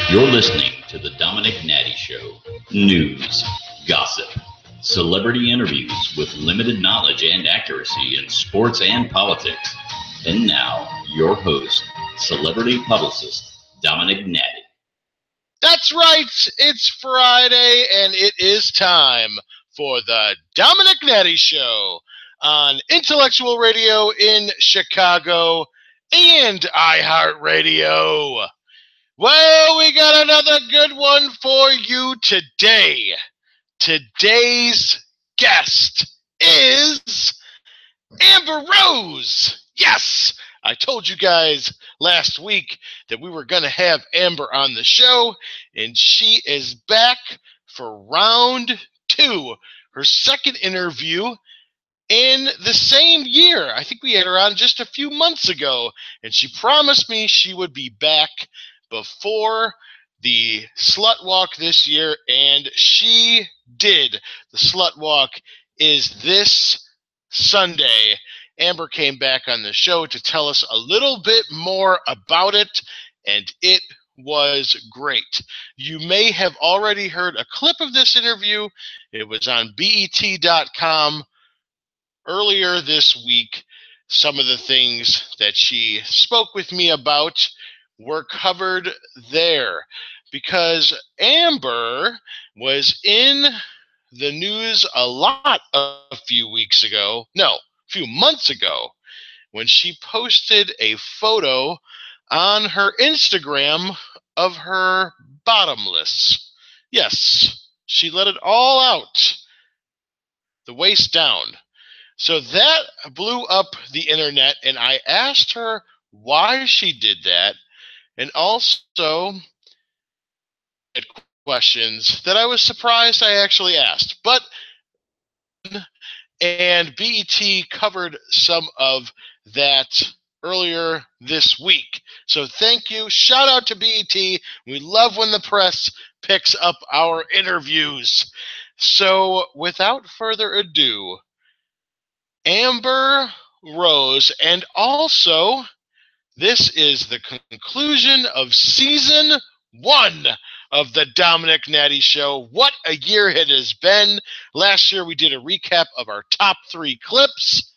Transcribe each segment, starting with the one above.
You're listening to the Domenick Nati Show. News, gossip, celebrity interviews with limited knowledge and accuracy in sports and politics. And now, your host, celebrity publicist, Domenick Nati. That's right, it's Friday, and it is time for the Domenick Nati Show on Intellectual Radio in Chicago and iHeartRadio. Well, we got another good one for you today. Today's guest is Amber Rose. Yes, I told you guys last week that we were going to have Amber on the show, and she is back for round 2, her second interview in the same year. I think we had her on just a few months ago, and she promised me she would be back before the Slut Walk this year, and she did. The Slut Walk is this Sunday. Amber came back on the show to tell us a little bit more about it, and it was great. You may have already heard a clip of this interview. It was on BET.com earlier this week. Some of the things that she spoke with me about were covered there because Amber was in the news a lot a few months ago when she posted a photo on her Instagram of her bottomless. Yes, she let it all out, the waist down. So that blew up the internet, and I asked her why she did that, and also had questions that I was surprised I actually asked. And BET covered some of that earlier this week. So thank you. Shout out to BET. We love when the press picks up our interviews. So without further ado, Amber Rose, and also this is the conclusion of season 1 of the Domenick Nati Show. What a year it has been. Last year we did a recap of our top 3 clips,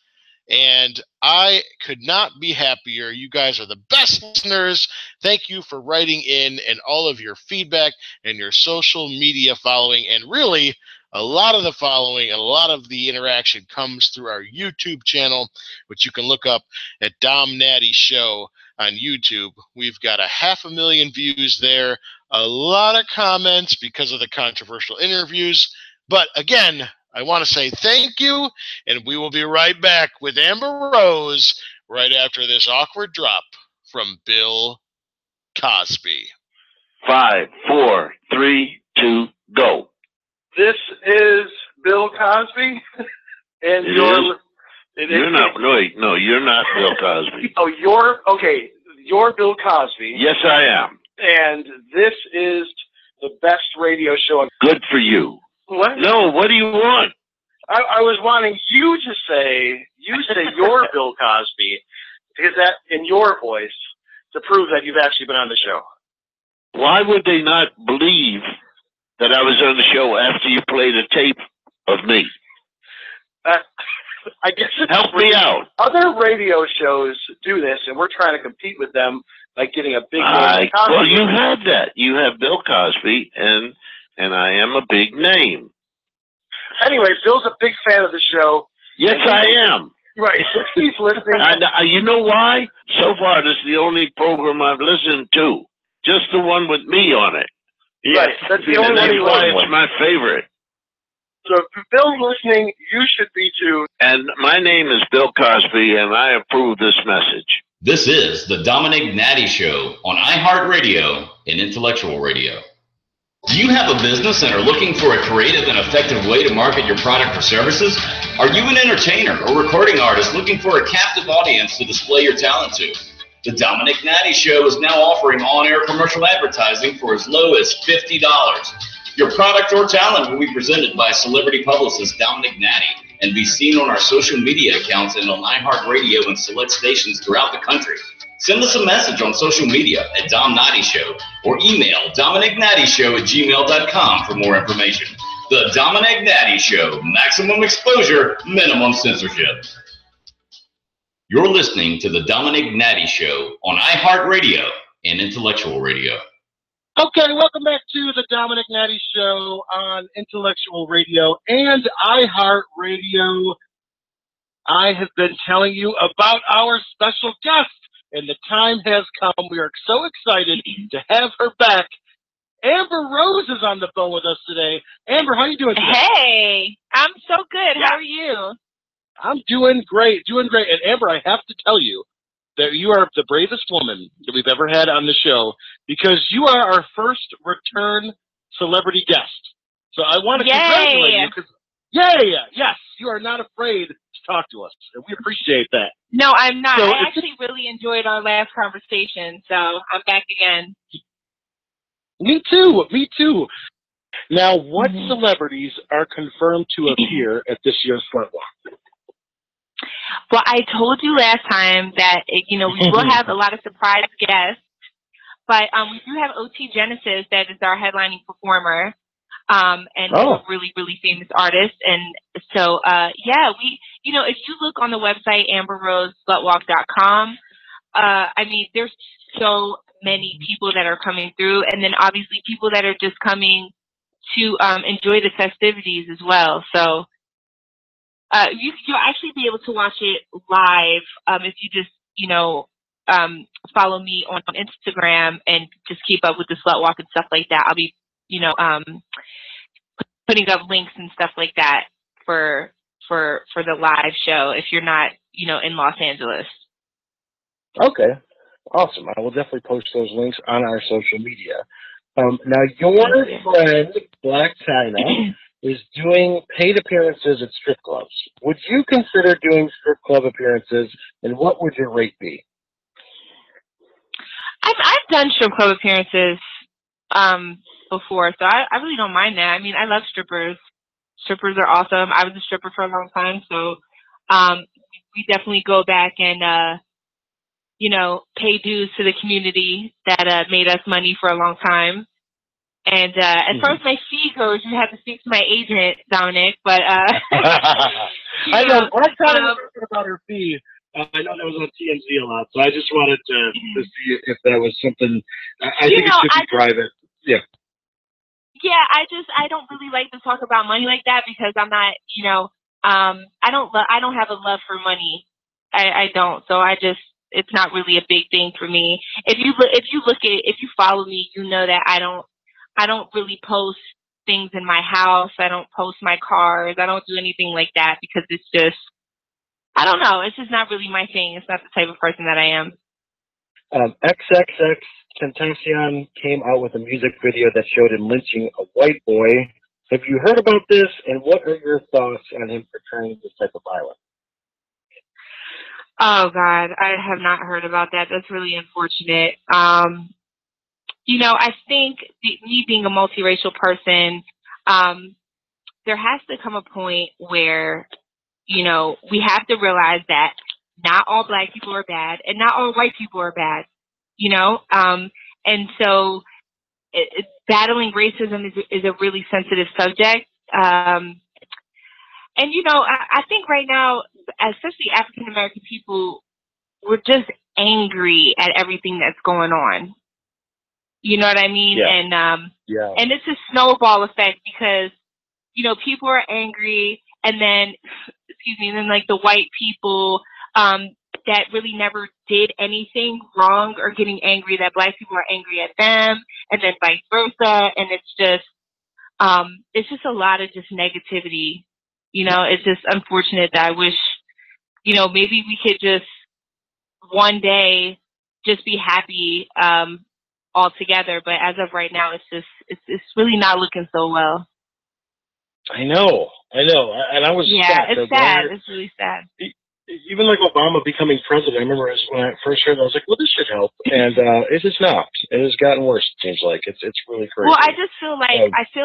and I could not be happier. You guys are the best listeners. Thank you for writing in and all of your feedback and your social media following, and really a lot of the following and a lot of the interaction comes through our YouTube channel, which you can look up at Dom Nati Show on YouTube. We've got 500,000 views there, a lot of comments because of the controversial interviews. But again, I want to say thank you, and we will be right back with Amber Rose right after this awkward drop from Bill Cosby. 5, 4, 3, 2, go. This is Bill Cosby, and you're not Bill Cosby. Oh, you're Bill Cosby. Yes, I am. And this is the best radio show. Good for you. What? No, what do you want? I was wanting you to say you're Bill Cosby, because that in your voice to prove that you've actually been on the show. Why would they not believe that I was on the show after you played a tape of me? I guess help me out. Other radio shows do this, and we're trying to compete with them by getting a big name. Well, you have that. You have Bill Cosby, and I am a big name. Anyway, Bill's a big fan of the show. Yes, I am. Right. He's listening. You know why? So far, this is the only program I've listened to. Just the one with me on it. Yes. Right. That's the only one. That's why it's my favorite. So if Bill's listening, you should be too. And my name is Bill Cosby, and I approve this message. This is the Domenick Nati Show on iHeartRadio and Intellectual Radio. Do you have a business and are looking for a creative and effective way to market your product or services? Are you an entertainer or recording artist looking for a captive audience to display your talent to? The Domenick Nati Show is now offering on-air commercial advertising for as low as $50. Your product or talent will be presented by celebrity publicist Domenick Nati and be seen on our social media accounts and on iHeartRadio and select stations throughout the country. Send us a message on social media at Dom Nati Show or email DomenickNatiShow@gmail.com for more information. The Domenick Nati Show, maximum exposure, minimum censorship. You're listening to the Domenick Nati Show on iHeartRadio and Intellectual Radio. Okay, welcome back to the Domenick Nati Show on Intellectual Radio and iHeartRadio. I have been telling you about our special guest, and the time has come. We are so excited to have her back. Amber Rose is on the phone with us today. Amber, how are you doing today? Hey, I'm so good. How are you? I'm doing great, And Amber, I have to tell you that you are the bravest woman that we've ever had on the show because you are our first return celebrity guest. So I want to congratulate you. Yes, you are not afraid to talk to us, and we appreciate that. No, I'm not. So I actually really enjoyed our last conversation, so I'm back again. Me too. Now, what celebrities are confirmed to appear at this year's Slut Walk? Well, I told you last time that, we will have a lot of surprise guests, but we do have OT Genesis that is our headlining performer, and he's a really, really famous artist. And so, if you look on the website, AmberRoseSlutWalk.com, there's so many people that are coming through, and then obviously people that are just coming to enjoy the festivities as well. So you'll actually be able to watch it live if you just follow me on Instagram and just keep up with the Slut Walk and stuff like that. I'll be putting up links and stuff like that for the live show if you're not in Los Angeles. Okay. Awesome. I will definitely post those links on our social media. Now, your friend, Black China, is doing paid appearances at strip clubs. Would you consider doing strip club appearances, and what would your rate be? I've done strip club appearances before, so I really don't mind that. I mean, I love strippers. Strippers are awesome. I was a stripper for a long time, so we definitely go back and pay dues to the community that made us money for a long time. And as far as my fee goes, you have to speak to my agent, Domenick. But I know. Last time we were talking about her fee, I know that was on TMZ a lot, so I just wanted to see if that was something. I think it should be private. Yeah. Yeah, I don't really like to talk about money like that because I'm not, I don't have a love for money. I don't. So it's not really a big thing for me. If you follow me, you know that I don't really post things in my house. I don't post my cars. I don't do anything like that because it's just, I don't know. It's just not really my thing. It's not the type of person that I am. XXX Tentacion came out with a music video that showed him lynching a white boy. Have you heard about this, and what are your thoughts on him portraying this type of violence? Oh, God, I have not heard about that. That's really unfortunate. I think me being a multiracial person, there has to come a point where, we have to realize that not all Black people are bad and not all white people are bad, and so battling racism is a really sensitive subject. And, I think right now, especially African-American people, we're just angry at everything that's going on. You know what I mean? Yeah. And it's a snowball effect because, people are angry and then, like the white people that really never did anything wrong are getting angry that Black people are angry at them and then vice versa. And it's just a lot of just negativity. It's just unfortunate that I wish, maybe we could just one day just be happy all together. But as of right now, it's really not looking so well. I know. And I was sad. It's sad. It's really sad. Even like Obama becoming president, I remember when I first heard it, I was like, well, this should help. And it has not. It has gotten worse, it seems like. It's really crazy. Well, I just feel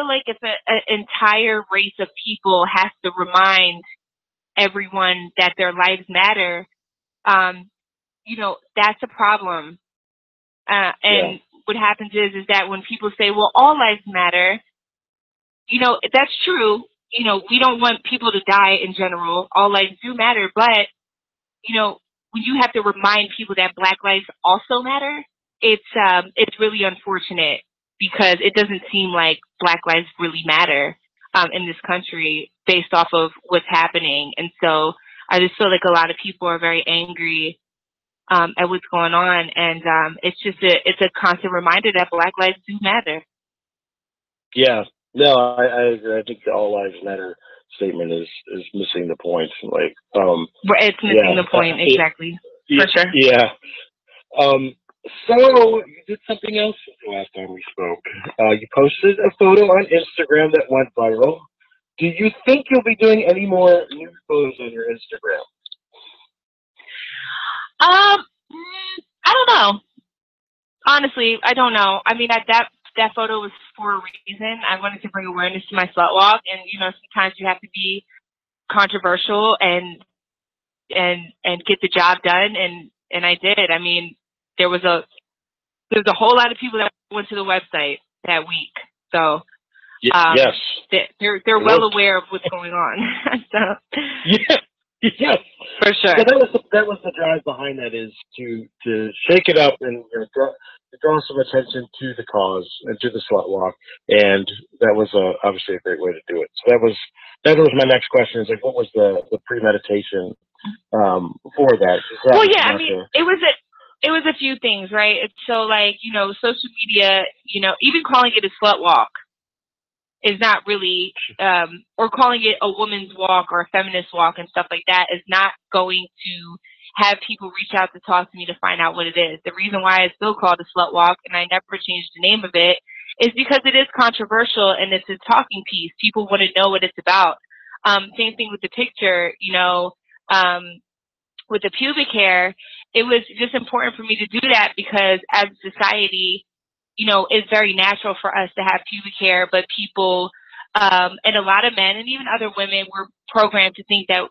like if an entire race of people has to remind everyone that their lives matter, that's a problem. And what happens is that when people say, well, all lives matter, that's true. We don't want people to die in general. All lives do matter. But, when you have to remind people that Black lives also matter, it's really unfortunate because it doesn't seem like Black lives really matter in this country based off of what's happening. And so I just feel like a lot of people are very angry at what's going on. And it's a constant reminder that Black lives do matter. Yeah. No, I think the all lives matter statement is missing the point. Like, it's missing the point, exactly. For sure. Yeah. So you did something else since the last time we spoke. You posted a photo on Instagram that went viral. Do you think you'll be doing any more new photos on your Instagram? I don't know. Honestly, I don't know. I mean, that photo was for a reason. I wanted to bring awareness to my slut walk, and sometimes you have to be controversial and get the job done, and I did. I mean, there was a whole lot of people that went to the website that week, so yes, they're well aware of what's going on. So yes, for sure. So that was the drive behind that, is to shake it up and draw some attention to the cause and to the slut walk, and that was obviously a great way to do it. So that was my next question, is like, what was the premeditation for that? Well, yeah, I mean, it was a few things, right? It's so, like, social media, even calling it a slut walk is not really, or calling it a woman's walk or a feminist walk and stuff like that is not going to have people reach out to talk to me to find out what it is. The reason why it's still called a slut walk and I never changed the name of it is because it is controversial and it's a talking piece. People want to know what it's about. Same thing with the picture, with the pubic hair. It was just important for me to do that because as a society, it's very natural for us to have pubic hair, but people, and a lot of men and even other women were programmed to think that,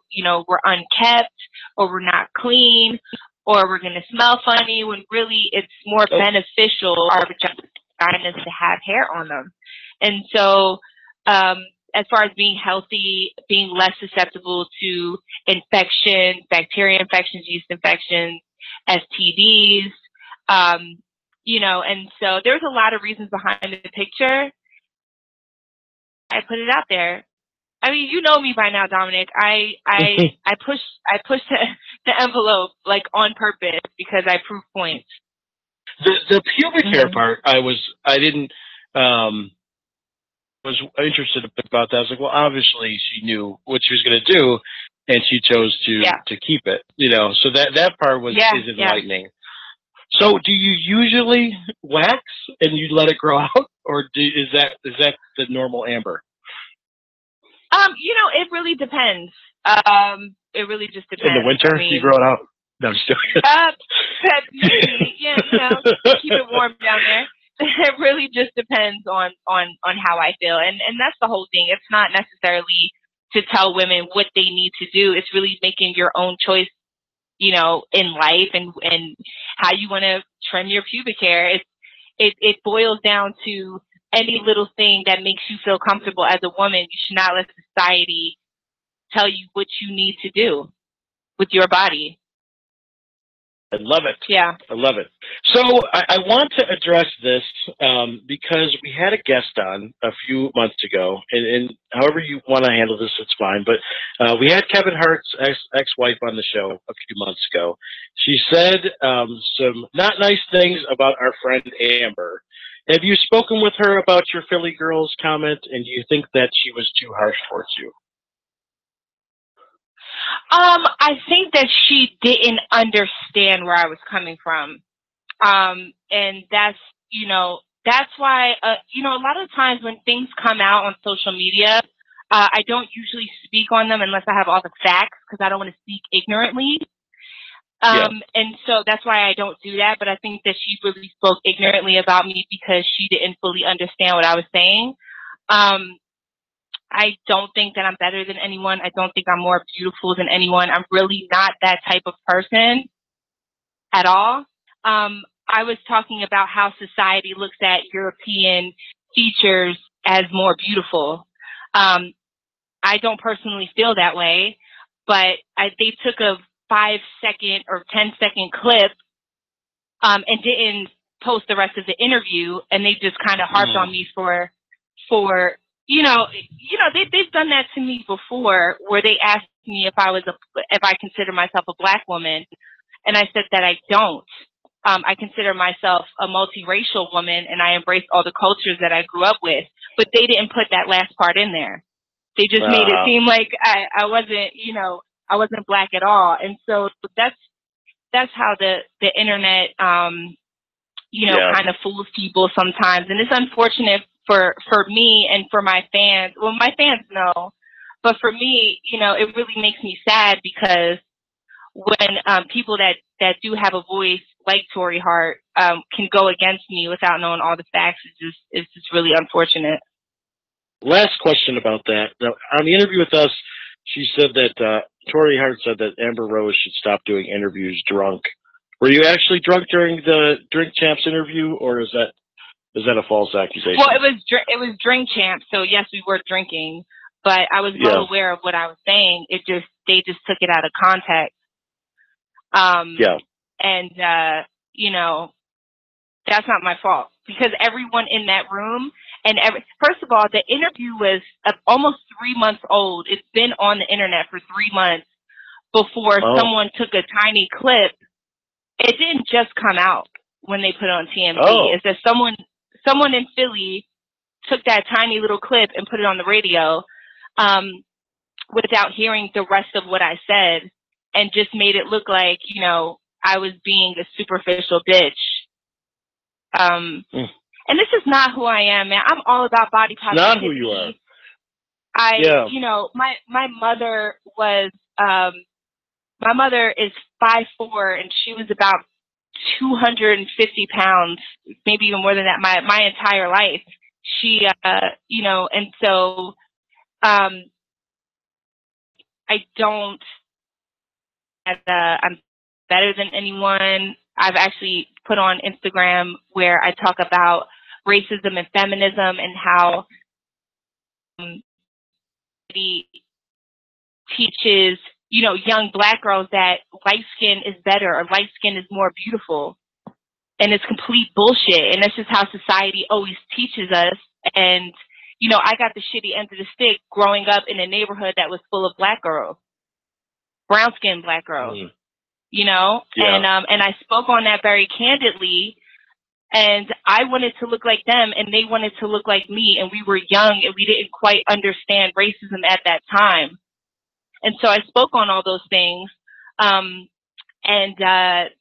we're unkept or we're not clean or we're going to smell funny, when really it's more beneficial for our vaginas to have hair on them. And so, as far as being healthy, being less susceptible to infection, bacteria infections, yeast infections, STDs, and so there's a lot of reasons behind the picture. I put it out there. I mean, you know me by now, Domenick. I push the envelope, like, on purpose because I prove points. The pubic hair part, I was interested about that. I was like, well, obviously she knew what she was going to do, and she chose to keep it. So that part is enlightening. Yeah. So, do you usually wax and you let it grow out, or is that the normal Amber? It really depends. It really just depends. In the winter, you grow it out. No, I'm just joking. Maybe, keep it warm down there. It really just depends on how I feel, and that's the whole thing. It's not necessarily to tell women what they need to do. It's really making your own choice, in life and how you want to trim your pubic hair. It boils down to any little thing that makes you feel comfortable as a woman. You should not let society tell you what you need to do with your body. I love it. Yeah. I love it. So I want to address this because we had a guest on a few months ago, and however you want to handle this, it's fine. But we had Kevin Hart's ex-wife on the show a few months ago. She said some not nice things about our friend Amber. Have you spoken with her about your Philly Girls comment, and do you think that she was too harsh towards you? I think that she didn't understand where I was coming from. And that's why, a lot of times when things come out on social media, I don't usually speak on them unless I have all the facts, because I don't want to speak ignorantly. And so that's why I don't do that. But I think that she really spoke ignorantly about me because she didn't fully understand what I was saying. I don't think that I'm better than anyone. I don't think I'm more beautiful than anyone. I'm really not that type of person at all. I was talking about how society looks at European features as more beautiful. I don't personally feel that way, but they took a 5-second or 10-second clip and didn't post the rest of the interview, and they just kind of harped on me for they've done that to me before, where they asked me if I consider myself a Black woman, and I said that I don't. I consider myself a multiracial woman, and I embrace all the cultures that I grew up with. But they didn't put that last part in there. They just made it seem like I wasn't Black at all. And so that's how the internet, kind of fools people sometimes. And it's unfortunate for me and for my fans. Well, my fans know, but for me, it really makes me sad, because when people that do have a voice like Tori Hart can go against me without knowing all the facts, it's just really unfortunate. Last question about that. Now, on the interview with us, she said that Tori Hart said that Amber Rose should stop doing interviews drunk. Were you actually drunk during the Drink Champs interview, or is that a false accusation? Well, it was Drink Champs, so yes, we were drinking, but I was well aware of what I was saying. They just took it out of context. And that's not my fault, because everyone in that room first of all, the interview was almost 3 months old. It's been on the internet for 3 months before someone took a tiny clip. It didn't just come out when they put it on TMZ. It's that someone in Philly took that tiny little clip and put it on the radio without hearing the rest of what I said, and just made it look like, I was being a superficial bitch. And this is not who I am, man. I'm all about body positivity. Not who you are. My mother was, my mother is 5'4", and she was about 250 pounds, maybe even more than that, my entire life. She, and so, I don't, I'm better than anyone. I've actually put on Instagram where I talk about racism and feminism, and how he teaches, young Black girls that light skin is better, or light skin is more beautiful. And it's complete bullshit. And that's just how society always teaches us. And, I got the shitty end of the stick growing up in a neighborhood that was full of Black girls, brown skinned Black girls. And I spoke on that very candidly, and I wanted to look like them, and they wanted to look like me, and we were young, and we didn't quite understand racism at that time. And so I spoke on all those things, and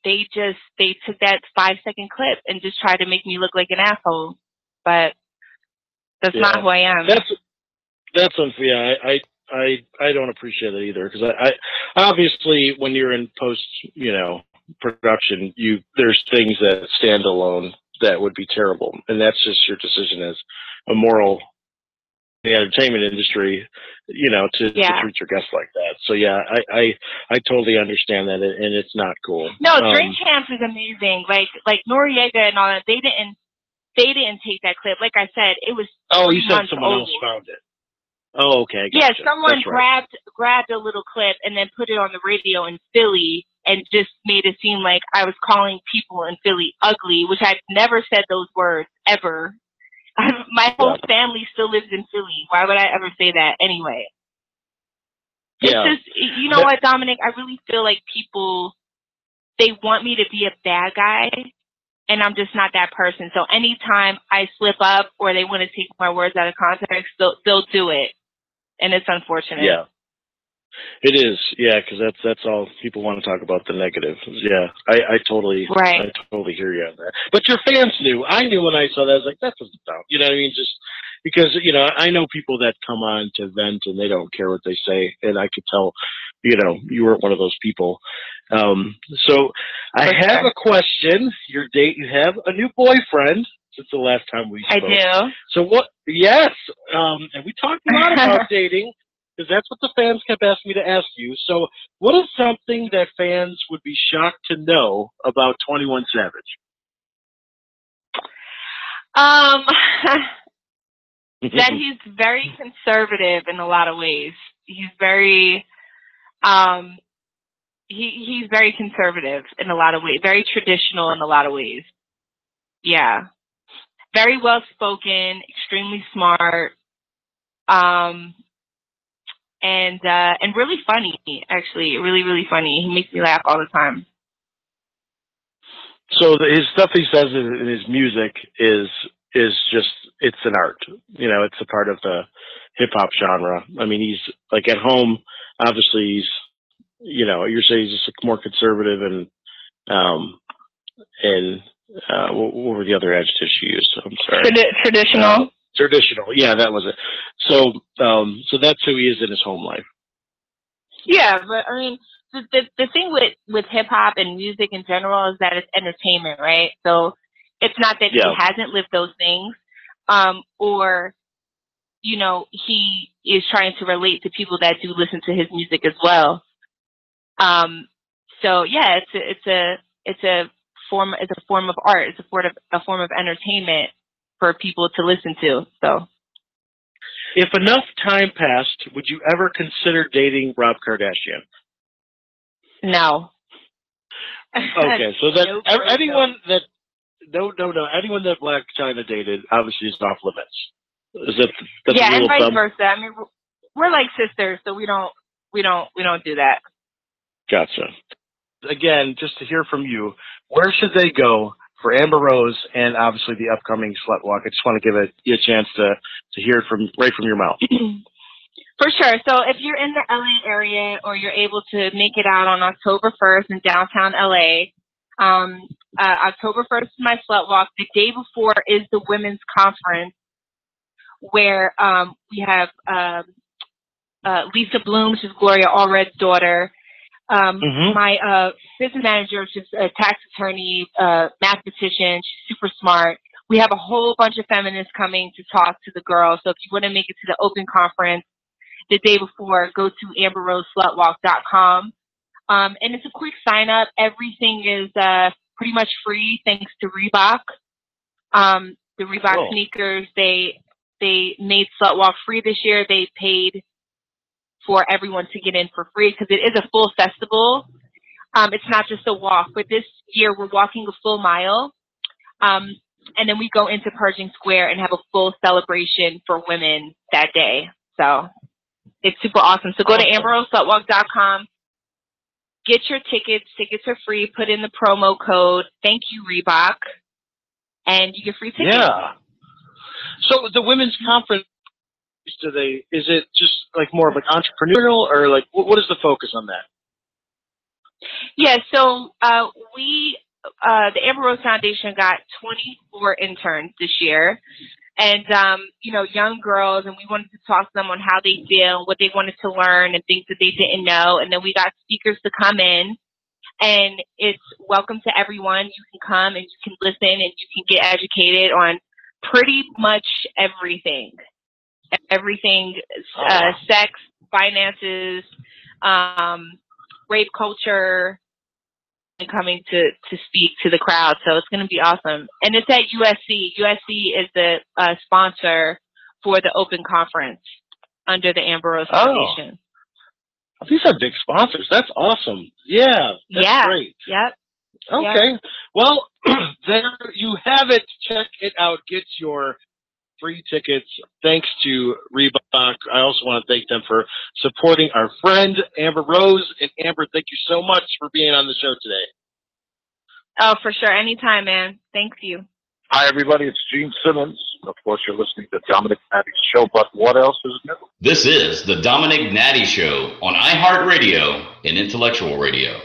they took that 5-second clip and just tried to make me look like an asshole, but that's not who I am. That's unfair. I don't appreciate it either, because I obviously, when you're in post, production, there's things that stand alone that would be terrible, and that's just your decision as a moral in the entertainment industry, to treat your guests like that. So I totally understand that, and it's not cool. No, Drink Champs is amazing. Like Noriega and all that. They didn't take that clip. Like I said, it was. Oh, you said someone else found it. Oh, okay. Yeah, someone grabbed a little clip and then put it on the radio in Philly, and just made it seem like I was calling people in Philly ugly, which I've never said those words ever. My whole family still lives in Philly. Why would I ever say that anyway? It's just, what, Dominic? I really feel like people, they want me to be a bad guy, and I'm just not that person. So anytime I slip up or they want to take my words out of context, they'll do it. And it's unfortunate. Yeah. It is, because that's all people want to talk about, the negative. Yeah, I totally hear you on that. But your fans knew. I knew when I saw that. I was like, that's what it's about. You know what I mean? Just because, I know people that come on to vent and they don't care what they say, and I could tell, you weren't one of those people. So I have a question. You have a new boyfriend since the last time we spoke. I do. So what? Yes. And we talked a lot about dating. because that's what the fans kept asking me to ask you. So what is something that fans would be shocked to know about 21 Savage? That he's very conservative in a lot of ways. He's very, he's very conservative in a lot of ways, very traditional in a lot of ways. Yeah. Very well spoken, extremely smart, and really funny, actually. Really, really funny. He makes me laugh all the time. So his stuff he says in his music is just, it's an art. You know, it's a part of the hip-hop genre. I mean, he's, like, at home, obviously he's, you know, you're saying he's just more conservative and what were the other adjectives you used? I'm sorry. Traditional. Traditional. Yeah, that was it. So that's who he is in his home life. Yeah, but I mean, the thing with hip hop and music in general is that it's entertainment, right? So it's not that he hasn't lived those things, or, you know, he is trying to relate to people that do listen to his music as well. So yeah, it's a form of art. It's a form of entertainment for people to listen to. So, if enough time passed, would you ever consider dating Rob Kardashian? No. Okay, so that anyone that anyone that Black China dated obviously is off limits. Is that that's yeah, a and vice thumb? versa. I mean, we're like sisters, so we don't do that. Gotcha. Again, just to hear from you, where should they go for Amber Rose and obviously the upcoming Slut Walk? I just want to give you a chance to hear it right from your mouth. For sure. So if you're in the LA area or you're able to make it out on October 1st in downtown LA, October 1st is my Slut Walk. The day before is the women's conference where we have Lisa Bloom, which is Gloria Allred's daughter. My business manager, which is a tax attorney, mathematician. She's super smart. We have a whole bunch of feminists coming to talk to the girls. So if you want to make it to the open conference the day before, go to amberroseslutwalk.com. And it's a quick sign up. Everything is pretty much free thanks to Reebok. The Reebok sneakers, they made Slut Walk free this year. They paid for everyone to get in for free because it is a full festival. It's not just a walk, but this year we're walking a full mile. And then we go into Pershing Square and have a full celebration for women that day. So it's super awesome. So go to amberroseslutwalk.com, get your tickets. Tickets are free. Put in the promo code, thank you, Reebok, and you get free tickets. Yeah. So the women's conference, is it just like more of like entrepreneurial, or like what is the focus on that? Yeah, so the Amber Rose Foundation got 24 interns this year, and young girls, and we wanted to talk to them on how they feel, what they wanted to learn, and things that they didn't know. And then we got speakers to come in, and it's welcome to everyone. You can come and you can listen and you can get educated on pretty much everything. Sex, finances, rape culture, and coming to speak to the crowd. So it's going to be awesome. And it's at USC. USC is the sponsor for the open conference under the Amber Rose Foundation. These are big sponsors. That's awesome. Yeah. That's great. Yep. Okay. Yep. Well, there you have it. Check it out. Get your free tickets. Thanks to Reebok. I also want to thank them for supporting our friend Amber Rose. And Amber, thank you so much for being on the show today. Oh, for sure. Anytime, man. Thank you. Hi, everybody. It's Gene Simmons. Of course, you're listening to Domenick Nati's show, but what else is new? This is the Domenick Nati Show on iHeartRadio and Intellectual Radio.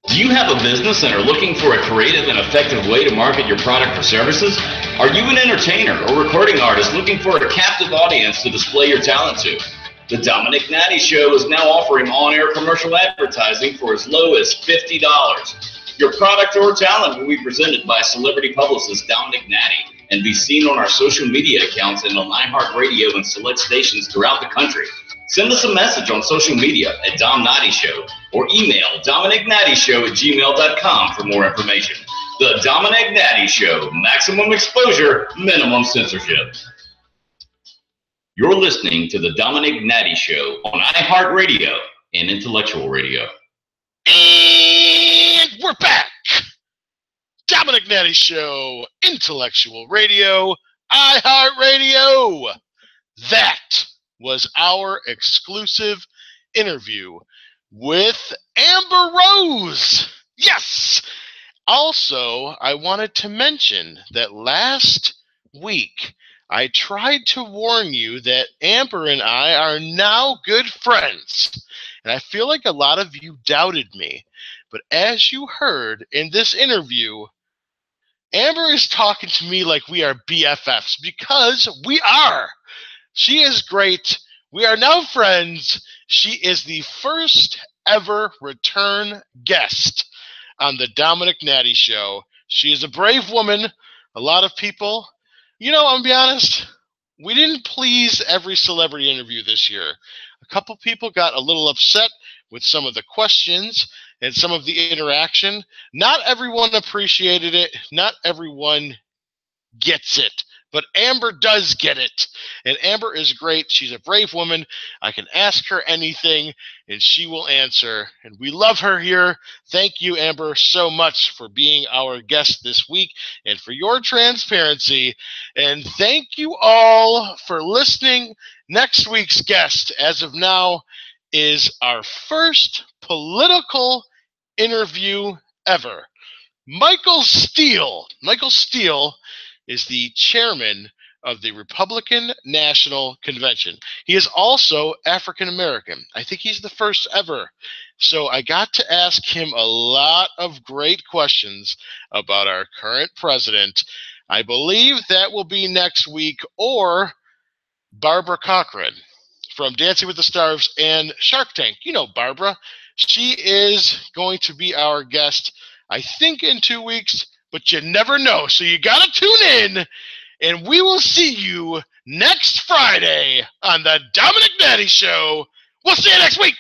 Do you have a business and are looking for a creative and effective way to market your product or services? Are you an entertainer or recording artist looking for a captive audience to display your talent to? The Domenick Nati Show is now offering on-air commercial advertising for as low as $50. Your product or talent will be presented by celebrity publicist Domenick Nati and be seen on our social media accounts and on iHeartRadio and select stations throughout the country. Send us a message on social media at Dom Nati Show or email DomenickNattyShow@gmail.com for more information. The Domenick Nati Show, maximum exposure, minimum censorship. You're listening to the Domenick Nati Show on iHeartRadio and Intellectual Radio. And we're back. Domenick Nati Show, Intellectual Radio, iHeartRadio. That was our exclusive interview with Amber Rose. Yes. Also, I wanted to mention that last week I tried to warn you that Amber and I are now good friends. And I feel like a lot of you doubted me. But as you heard in this interview, Amber is talking to me like we are BFFs, because we are. She is great. We are now friends. She is the first ever return guest on the Domenick Nati Show. She is a brave woman. A lot of people, I'm going to be honest, we didn't please every celebrity interview this year. A couple people got a little upset with some of the questions and some of the interaction. Not everyone appreciated it. Not everyone gets it. But Amber does get it. And Amber is great. She's a brave woman. I can ask her anything, and she will answer. And we love her here. Thank you, Amber, so much for being our guest this week and for your transparency. And thank you all for listening. Next week's guest, as of now, is our first political interview ever. Michael Steele. Michael Steele is the chairman of the Republican National Convention. He is also African American. I think he's the first ever. So I got to ask him a lot of great questions about our current president. I believe that will be next week, or Barbara Cochran from Dancing with the Stars and Shark Tank. You know Barbara. She is going to be our guest, I think, in 2 weeks. But you never know, so you got to tune in, and we will see you next Friday on the Domenick Nati Show. We'll see you next week.